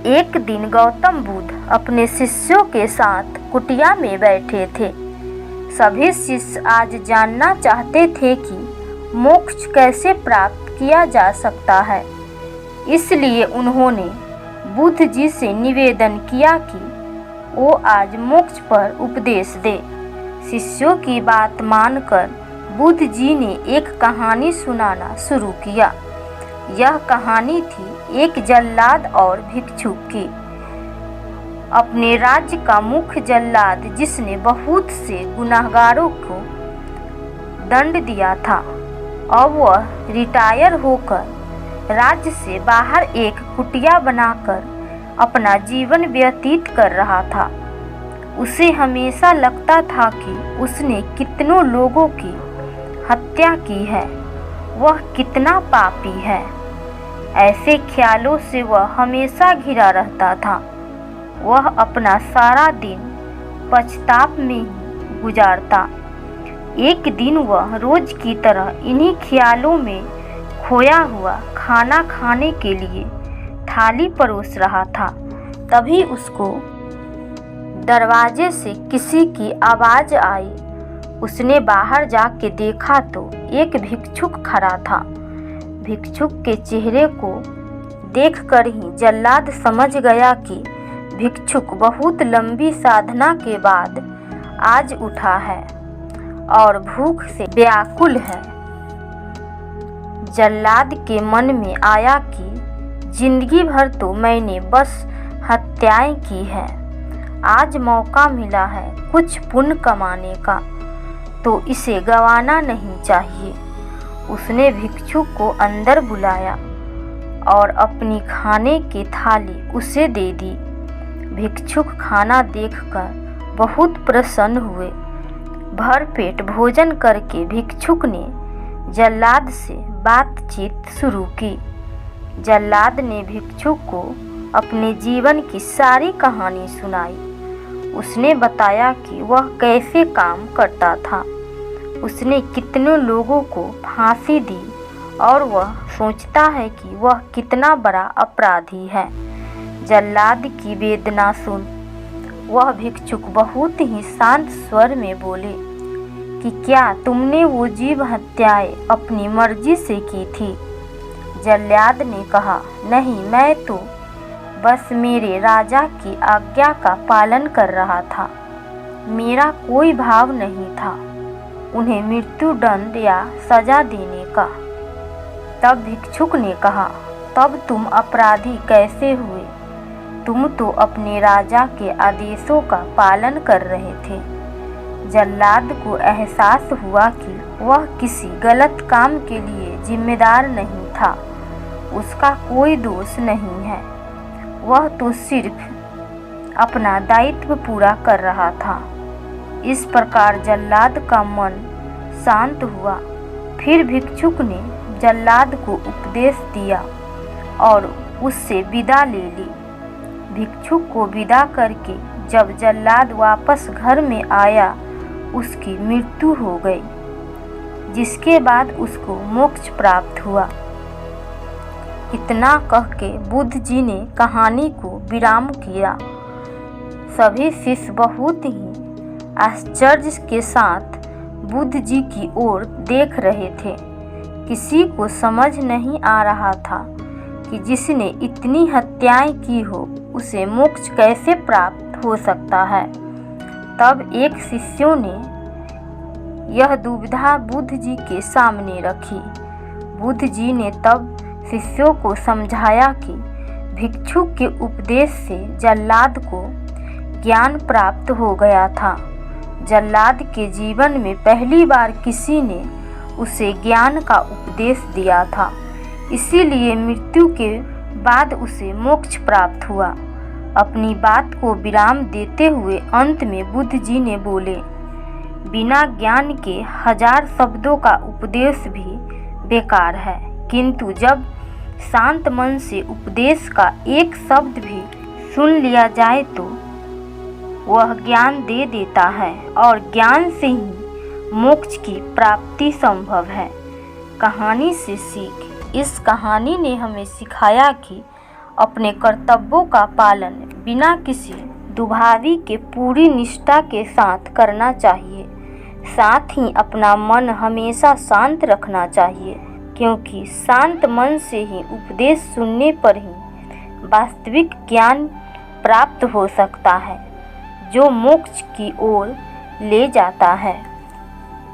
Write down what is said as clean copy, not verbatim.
एक दिन गौतम बुद्ध अपने शिष्यों के साथ कुटिया में बैठे थे। सभी शिष्य आज जानना चाहते थे कि मोक्ष कैसे प्राप्त किया जा सकता है। इसलिए उन्होंने बुद्ध जी से निवेदन किया कि वो आज मोक्ष पर उपदेश दे। शिष्यों की बात मानकर बुद्ध जी ने एक कहानी सुनाना शुरू किया। यह कहानी थी एक जल्लाद और भिक्षुक की। अपने राज्य का मुख्य जल्लाद, जिसने बहुत से गुनाहगारों को दंड दिया था, अब वह रिटायर होकर राज्य से बाहर एक कुटिया बनाकर अपना जीवन व्यतीत कर रहा था। उसे हमेशा लगता था कि उसने कितनों लोगों की हत्या की है, वह कितना पापी है। ऐसे ख्यालों से वह हमेशा घिरा रहता था। वह अपना सारा दिन पछताप में ही गुजारता। एक दिन वह रोज की तरह इन्हीं ख्यालों में खोया हुआ खाना खाने के लिए थाली परोस रहा था। तभी उसको दरवाजे से किसी की आवाज़ आई। उसने बाहर जाके देखा तो एक भिक्षुक खड़ा था। भिक्षुक के चेहरे को देखकर ही जल्लाद समझ गया कि भिक्षुक बहुत लंबी साधना के बाद आज उठा है और भूख से व्याकुल है। जल्लाद के मन में आया कि जिंदगी भर तो मैंने बस हत्याएं की है, आज मौका मिला है कुछ पुण्य कमाने का, तो इसे गंवाना नहीं चाहिए। उसने भिक्षुक को अंदर बुलाया और अपनी खाने की थाली उसे दे दी। भिक्षुक खाना देखकर बहुत प्रसन्न हुए। भरपेट भोजन करके भिक्षुक ने जल्लाद से बातचीत शुरू की। जल्लाद ने भिक्षुक को अपने जीवन की सारी कहानी सुनाई। उसने बताया कि वह कैसे काम करता था, उसने कितने लोगों को फांसी दी और वह सोचता है कि वह कितना बड़ा अपराधी है। जल्लाद की वेदना सुन वह भिक्षुक बहुत ही शांत स्वर में बोले कि क्या तुमने वो जीव हत्याएं अपनी मर्जी से की थी? जल्लाद ने कहा, नहीं, मैं तो बस मेरे राजा की आज्ञा का पालन कर रहा था। मेरा कोई भाव नहीं था उन्हें मृत्युदंड या सजा देने का। तब भिक्षुक ने कहा, तब तुम अपराधी कैसे हुए? तुम तो अपने राजा के आदेशों का पालन कर रहे थे। जल्लाद को एहसास हुआ कि वह किसी गलत काम के लिए जिम्मेदार नहीं था। उसका कोई दोष नहीं है, वह तो सिर्फ अपना दायित्व पूरा कर रहा था। इस प्रकार जल्लाद का मन शांत हुआ। फिर भिक्षुक ने जल्लाद को उपदेश दिया और उससे विदा ले ली। भिक्षुक को विदा करके जब जल्लाद वापस घर में आया, उसकी मृत्यु हो गई, जिसके बाद उसको मोक्ष प्राप्त हुआ। इतना कह के बुद्ध जी ने कहानी को विराम किया। सभी शिष्य बहुत ही आश्चर्य के साथ बुद्ध जी की ओर देख रहे थे। किसी को समझ नहीं आ रहा था कि जिसने इतनी हत्याएं की हो उसे मोक्ष कैसे प्राप्त हो सकता है। तब एक शिष्यों ने यह दुविधा बुद्ध जी के सामने रखी। बुद्ध जी ने तब शिष्यों को समझाया कि भिक्षुक के उपदेश से जल्लाद को ज्ञान प्राप्त हो गया था। जल्लाद के जीवन में पहली बार किसी ने उसे ज्ञान का उपदेश दिया था, इसीलिए मृत्यु के बाद उसे मोक्ष प्राप्त हुआ। अपनी बात को विराम देते हुए अंत में बुद्ध जी ने बोले, बिना ज्ञान के 1000 शब्दों का उपदेश भी बेकार है, किंतु जब शांत मन से उपदेश का एक शब्द भी सुन लिया जाए तो वह ज्ञान दे देता है और ज्ञान से ही मोक्ष की प्राप्ति संभव है। कहानी से सीख। इस कहानी ने हमें सिखाया कि अपने कर्तव्यों का पालन बिना किसी दुभावी के पूरी निष्ठा के साथ करना चाहिए। साथ ही अपना मन हमेशा शांत रखना चाहिए, क्योंकि शांत मन से ही उपदेश सुनने पर ही वास्तविक ज्ञान प्राप्त हो सकता है, जो मोक्ष की ओर ले जाता है।